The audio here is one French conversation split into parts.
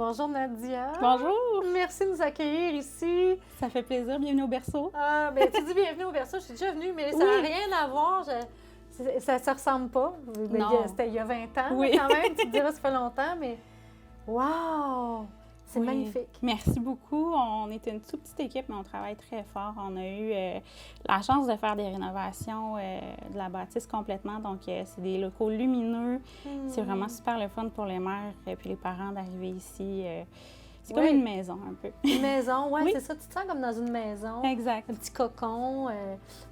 Bonjour Nadia. Bonjour. Merci de nous accueillir ici. Ça fait plaisir. Bienvenue au berceau. Ah, ben, tu dis bienvenue au berceau. Je suis déjà venue, mais ça n'a rien à voir. Ça ne ressemble pas. C'était il y a 20 ans quand même. Tu te diras, ça fait longtemps, mais wow! C'est magnifique. Merci beaucoup. On est une toute petite équipe, mais on travaille très fort. On a eu la chance de faire des rénovations de la bâtisse complètement. Donc, c'est des locaux lumineux. C'est vraiment super le fun pour les mères et puis les parents d'arriver ici. C'est comme une maison, un peu. Une maison, oui, c'est ça. Tu te sens comme dans une maison. Exact. Un petit cocon.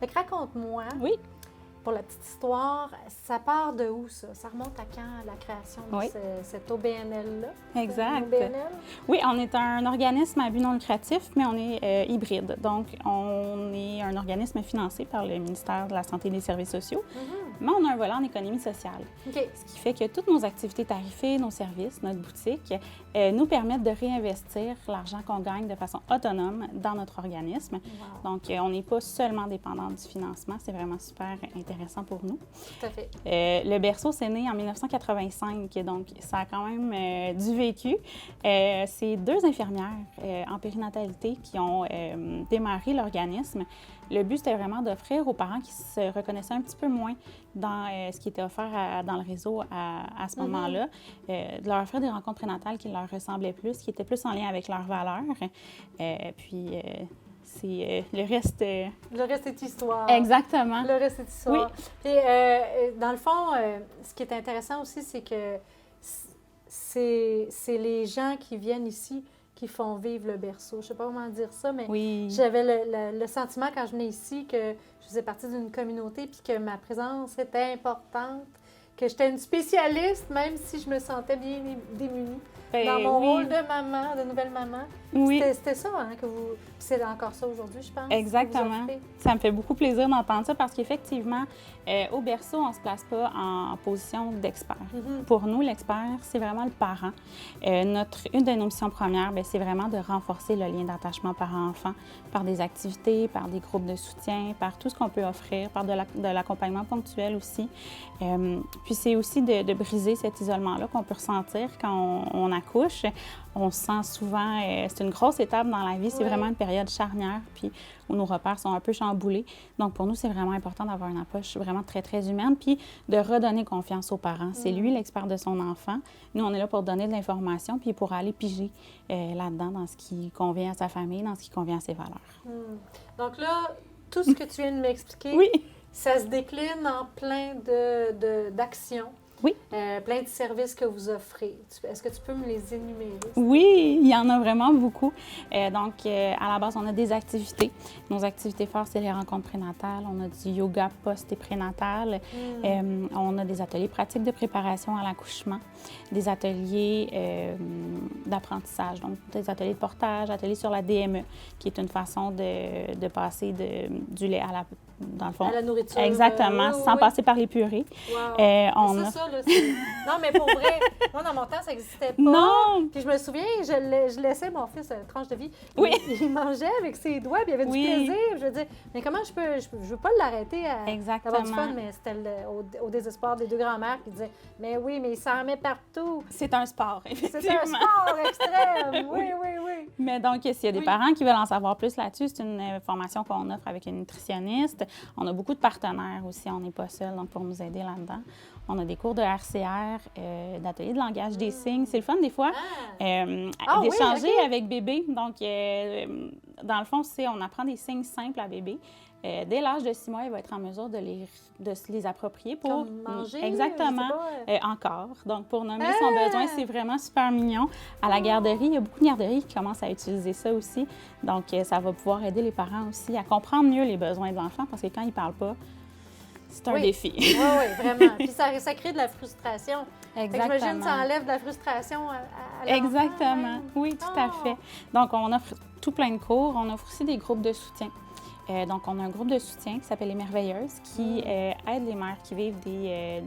Fait que raconte-moi. Oui. Pour la petite histoire, ça part de où, ça? Ça remonte à quand, la création de cette OBNL-là? Exact. OBNL? Oui, on est un organisme à but non lucratif, mais on est hybride. Donc, on est un organisme financé par le ministère de la Santé et des Services sociaux, mais on a un volet en économie sociale. Ce qui fait que toutes nos activités tarifées, nos services, notre boutique, nous permettent de réinvestir l'argent qu'on gagne de façon autonome dans notre organisme. Donc, on n'est pas seulement dépendant du financement. C'est vraiment super intéressant pour nous. Tout à fait. Le berceau, c'est né en 1985, donc ça a quand même du vécu. C'est deux infirmières en périnatalité qui ont démarré l'organisme. Le but, c'était vraiment d'offrir aux parents qui se reconnaissaient un petit peu moins dans ce qui était offert dans le réseau à ce moment-là, de leur offrir des rencontres prénatales qui leur ressemblaient plus, qui étaient plus en lien avec leurs valeurs. C'est le reste... Le reste est histoire. Exactement. Le reste est histoire. Oui. Puis, dans le fond, ce qui est intéressant aussi, c'est que c'est les gens qui viennent ici qui font vivre le berceau. Je ne sais pas comment dire ça, mais j'avais le sentiment quand je venais ici que je faisais partie d'une communauté puis que ma présence était importante, que j'étais une spécialiste, même si je me sentais bien démunie. Dans mon rôle de maman, de nouvelle maman. C'était ça, hein, que vous... C'est encore ça aujourd'hui, je pense. Exactement. Ça me fait beaucoup plaisir d'entendre ça parce qu'effectivement, au berceau, on ne se place pas en position d'expert. Pour nous, l'expert, c'est vraiment le parent. Une de nos missions premières, c'est vraiment de renforcer le lien d'attachement parent-enfant par des activités, par des groupes de soutien, par tout ce qu'on peut offrir, par de l'accompagnement ponctuel aussi. Puis c'est aussi de briser cet isolement-là qu'on peut ressentir quand on accouche. On se sent souvent, c'est une grosse étape dans la vie, c'est vraiment une période charnière, puis où nos repères sont un peu chamboulés. Donc, pour nous, c'est vraiment important d'avoir une approche vraiment très, très humaine, puis de redonner confiance aux parents. C'est lui l'expert de son enfant. Nous, on est là pour donner de l'information, puis pour aller piger là-dedans dans ce qui convient à sa famille, dans ce qui convient à ses valeurs. Donc là, tout ce que tu viens de m'expliquer, ça se décline en plein d'actions. Oui. Plein de services que vous offrez. Est-ce que tu peux me les énumérer? Oui, il y en a vraiment beaucoup. Donc, à la base, on a des activités. Nos activités fortes, c'est les rencontres prénatales. On a du yoga post et prénatal. On a des ateliers pratiques de préparation à l'accouchement, des ateliers d'apprentissage, donc des ateliers de portage, ateliers sur la DME, qui est une façon de passer du lait à dans le fond. À la nourriture. Exactement, sans passer par les purées. Non, mais pour vrai, moi, dans mon temps, ça n'existait pas. Non! Puis je me souviens, je laissais mon fils une tranche de vie. Il mangeait avec ses doigts, puis il avait du plaisir. Je veux dire, mais comment je veux pas l'arrêter à avoir du fun, mais c'était au désespoir des deux grands-mères qui disaient, mais oui, mais il s'en met partout. C'est un sport, effectivement. C'est un sport extrême, oui. Mais donc, s'il y a des parents qui veulent en savoir plus là-dessus, c'est une formation qu'on offre avec une nutritionniste. On a beaucoup de partenaires aussi, on n'est pas seul, donc pour nous aider là-dedans. On a des cours de RCR, d'ateliers de langage des signes. C'est le fun, des fois, d'échanger avec bébé. Donc, dans le fond, on apprend des signes simples à bébé. Dès l'âge de 6 mois, il va être en mesure de se les approprier pour comme manger. Exactement. Encore. Donc, pour nommer son besoin, c'est vraiment super mignon. À la garderie, il y a beaucoup de garderies qui commencent à utiliser ça aussi. Donc, ça va pouvoir aider les parents aussi à comprendre mieux les besoins de l'enfant parce que quand ils ne parlent pas, c'est un défi. Oui, vraiment. Puis ça crée de la frustration. Exactement. J'imagine que ça enlève de la frustration à l'enfant. Exactement. Oui, tout à fait. Donc, on offre tout plein de cours. On offre aussi des groupes de soutien. Donc, on a un groupe de soutien qui s'appelle Les Merveilleuses qui aide les mères qui vivent des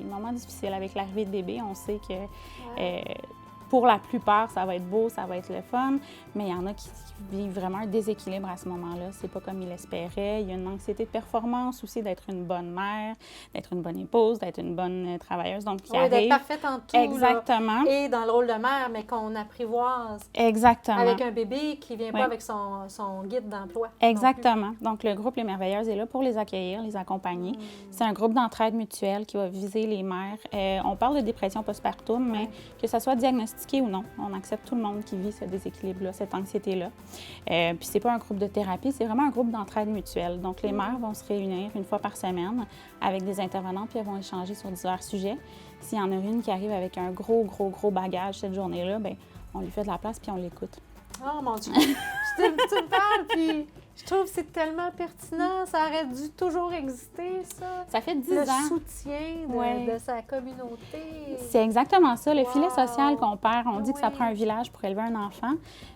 moments difficiles avec l'arrivée de bébé. On sait que pour la plupart, ça va être beau, ça va être le fun, mais il y en a qui vivent vraiment un déséquilibre à ce moment-là. C'est pas comme ils l'espéraient. Il y a une anxiété de performance aussi, d'être une bonne mère, d'être une bonne épouse, d'être une bonne travailleuse. Donc, qui arrive... d'être parfaite en tout. Exactement. Là, et dans le rôle de mère, mais qu'on apprivoise. Exactement. Avec un bébé qui vient pas avec son guide d'emploi. Exactement. Donc, le groupe Les Merveilleuses est là pour les accueillir, les accompagner. C'est un groupe d'entraide mutuelle qui va viser les mères. On parle de dépression postpartum, mais que ça soit diagnostiqué ou non, on accepte tout le monde qui vit ce déséquilibre-là, cette anxiété-là. Puis c'est pas un groupe de thérapie, c'est vraiment un groupe d'entraide mutuelle. Donc, les mères vont se réunir une fois par semaine avec des intervenants, puis elles vont échanger sur divers sujets. S'il y en a une qui arrive avec un gros bagage cette journée-là, bien, on lui fait de la place puis on l'écoute. Oh mon Dieu! tu me parles, puis je trouve que c'est tellement pertinent. Ça aurait dû toujours exister, ça. Ça fait 10 ans. Le soutien de sa communauté. C'est exactement ça. Le filet social qu'on perd, on dit que ça prend un village pour élever un enfant.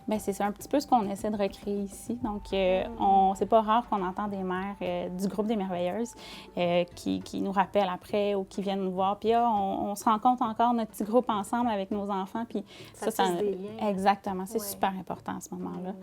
Bien, c'est un petit peu ce qu'on essaie de recréer ici. Donc, c'est pas rare qu'on entend des mères du groupe des Merveilleuses qui nous rappellent après ou qui viennent nous voir. Puis on se rencontre encore notre petit groupe ensemble avec nos enfants. Puis ça des liens. Exactement. C'est super important à ce moment-là.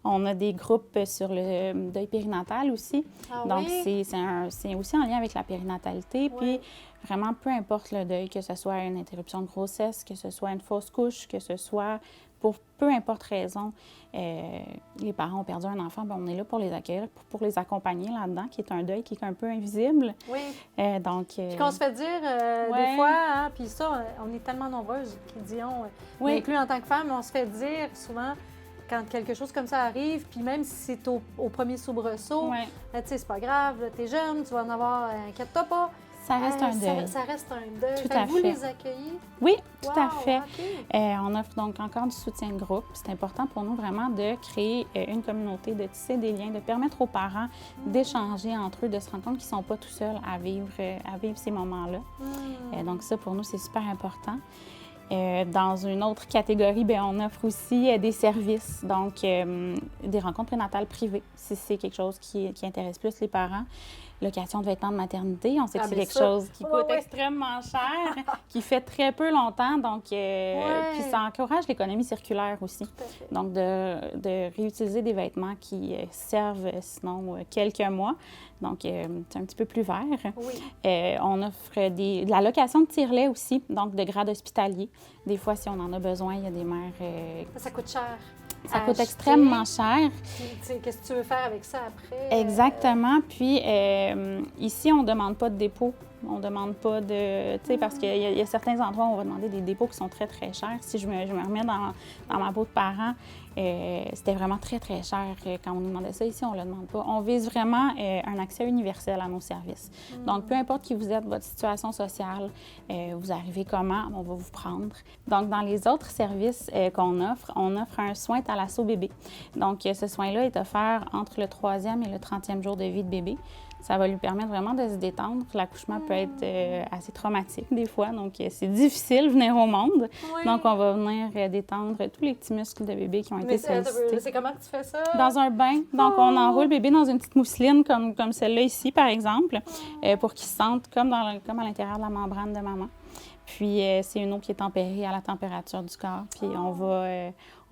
On a des groupes sur le deuil périnatal aussi. Donc, c'est aussi en lien avec la périnatalité. Puis, vraiment, peu importe le deuil, que ce soit une interruption de grossesse, que ce soit une fausse couche, que ce soit pour peu importe raison, les parents ont perdu un enfant, bien, on est là pour les accueillir, pour les accompagner là-dedans, qui est un deuil qui est un peu invisible. Oui. Donc, puis qu'on se fait dire des fois, hein, puis ça, on est tellement nombreuses qui disent, inclus en tant que femme, on se fait dire souvent, quand quelque chose comme ça arrive, puis même si c'est au premier soubresaut, tu sais, c'est pas grave, t'es jeune, tu vas en avoir, inquiète-toi pas. Ça reste un deuil. Ça reste un deuil. Tout à vous fait. les accueillez? Oui, tout à fait. Okay. On offre donc encore du soutien de groupe. C'est important pour nous vraiment de créer une communauté, de tisser des liens, de permettre aux parents d'échanger entre eux, de se rendre compte qu'ils ne sont pas tout seuls à vivre ces moments-là. Donc ça, pour nous, c'est super important. Dans une autre catégorie, bien, on offre aussi des services, donc des rencontres prénatales privées, si c'est quelque chose qui intéresse plus les parents. Location de vêtements de maternité, on sait que c'est quelque chose qui coûte extrêmement cher, qui fait très peu longtemps, donc puis ça encourage l'économie circulaire aussi. Donc de réutiliser des vêtements qui servent sinon quelques mois, donc c'est un petit peu plus vert. On offre de la location de tire-lait aussi, donc de grade hospitalier. Des fois, si on en a besoin, il y a des mères... Ça coûte cher. Ça coûte extrêmement cher. Qu'est-ce que tu veux faire avec ça après? Exactement. Puis ici, on ne demande pas de dépôt. On ne demande pas de... Tu sais, parce qu'il y a certains endroits où on va demander des dépôts qui sont très, très chers. Si je me remets dans ma peau de parent, c'était vraiment très, très cher quand on nous demandait ça. Ici, on ne le demande pas. On vise vraiment un accès universel à nos services. Donc, peu importe qui vous êtes, votre situation sociale, vous arrivez comment, on va vous prendre. Donc, dans les autres services qu'on offre, on offre un soin thalasso-bébé. Donc, ce soin-là est offert entre le 3e et le 30e jour de vie de bébé. Ça va lui permettre vraiment de se détendre. L'accouchement peut être assez traumatique des fois, donc c'est difficile de venir au monde. Donc, on va venir détendre tous les petits muscles de bébé qui ont été sollicités. C'est comment que tu fais ça? Dans un bain. Donc, on enroule le bébé dans une petite mousseline comme celle-là ici, par exemple, pour qu'il se sente comme à l'intérieur de la membrane de maman. Puis, c'est une eau qui est tempérée à la température du corps. Puis,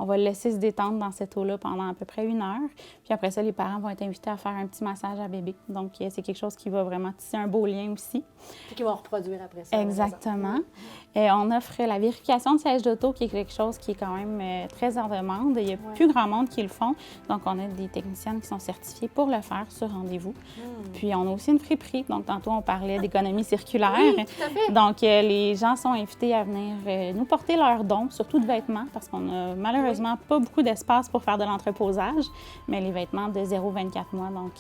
on va le laisser se détendre dans cette eau-là pendant à peu près 1 heure. Puis après ça, les parents vont être invités à faire un petit massage à bébé. Donc, c'est quelque chose qui va vraiment tisser un beau lien aussi. Puis qu'ils vont reproduire après ça. Exactement. On offre la vérification de siège d'auto, qui est quelque chose qui est quand même très en demande. Il n'y a plus grand monde qui le font. Donc, on a des techniciennes qui sont certifiées pour le faire sur rendez-vous. Puis, on a aussi une friperie. Donc, tantôt, on parlait d'économie circulaire. Oui, tout à fait. Donc, les gens sont invités à venir nous porter leurs dons, surtout de vêtements, parce qu'on a malheureusement pas beaucoup d'espace pour faire de l'entreposage, mais les vêtements de 0-24 mois, donc...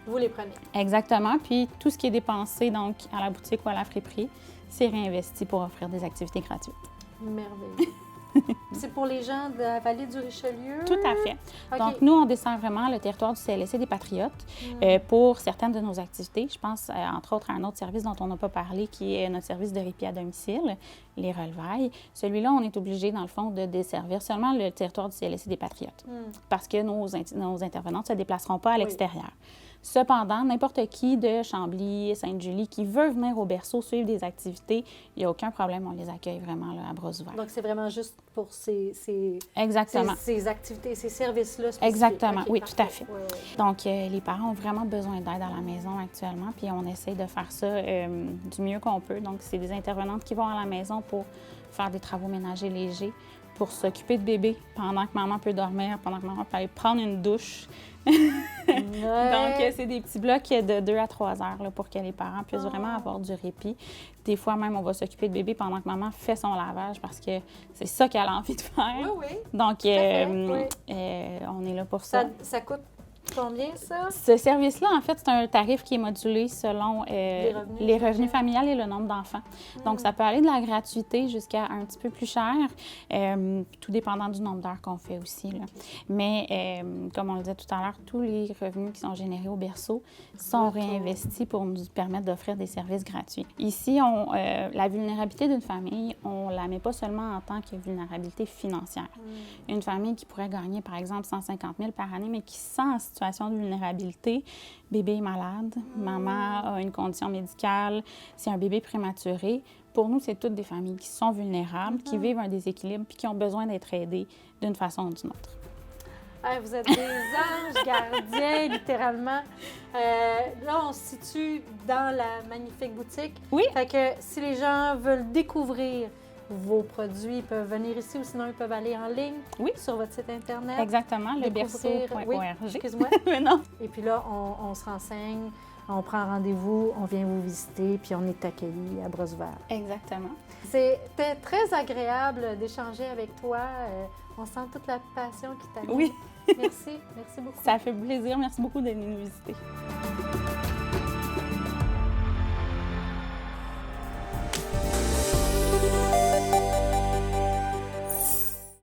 vous les prenez. Exactement. Puis tout ce qui est dépensé donc à la boutique ou à la friperie, c'est réinvesti pour offrir des activités gratuites. Merveilleux. C'est pour les gens de la vallée du Richelieu? Tout à fait. Okay. Donc, nous, on dessert vraiment le territoire du CLSC des Patriotes pour certaines de nos activités. Je pense, entre autres, à un autre service dont on n'a pas parlé, qui est notre service de répit à domicile, les relevailles. Celui-là, on est obligé, dans le fond, de desservir seulement le territoire du CLSC des Patriotes parce que nos intervenantes ne se déplaceront pas à l'extérieur. Cependant, n'importe qui de Chambly, Sainte-Julie qui veut venir au berceau suivre des activités, il n'y a aucun problème, on les accueille vraiment là, à bras ouverts. Donc, c'est vraiment juste pour Exactement. Ces activités, ces services-là spécifiques. Exactement, okay, oui, parfait. tout à fait. Ouais. Donc, les parents ont vraiment besoin d'aide à la maison actuellement, puis on essaie de faire ça du mieux qu'on peut. Donc, c'est des intervenantes qui vont à la maison pour faire des travaux ménagers légers, pour s'occuper de bébé pendant que maman peut dormir, pendant que maman peut aller prendre une douche. Donc, c'est des petits blocs de 2 à 3 heures là, pour que les parents puissent vraiment avoir du répit. Des fois, même, on va s'occuper de bébé pendant que maman fait son lavage parce que c'est ça qu'elle a envie de faire. Oui, oui. Donc, on est là pour ça. Ça coûte combien, ça? Ce service-là, en fait, c'est un tarif qui est modulé selon les revenus familiales et le nombre d'enfants. Donc, ça peut aller de la gratuité jusqu'à un petit peu plus cher, tout dépendant du nombre d'heures qu'on fait aussi, là. Mais, comme on le disait tout à l'heure, tous les revenus qui sont générés au berceau sont réinvestis pour nous permettre d'offrir des services gratuits. Ici, la vulnérabilité d'une famille, on ne la met pas seulement en tant que vulnérabilité financière. Une famille qui pourrait gagner, par exemple, 150 000 par année, mais qui se sent en situation de vulnérabilité, bébé est malade, maman a une condition médicale, c'est un bébé prématuré. Pour nous, c'est toutes des familles qui sont vulnérables, qui vivent un déséquilibre puis qui ont besoin d'être aidées d'une façon ou d'une autre. Hey, vous êtes des anges gardiens, littéralement. Là, on se situe dans la magnifique boutique. Oui. Fait que si les gens veulent découvrir vos produits, ils peuvent venir ici ou sinon ils peuvent aller en ligne sur votre site Internet. Exactement, leberceau.org. Oui, excuse-moi. Mais non. Et puis là, on se renseigne, on prend rendez-vous, on vient vous visiter, puis on est accueillis à bras ouverts. Exactement. C'était très agréable d'échanger avec toi. On sent toute la passion qui t'anime. Oui. Merci beaucoup. Ça fait plaisir. Merci beaucoup d'être venu nous visiter.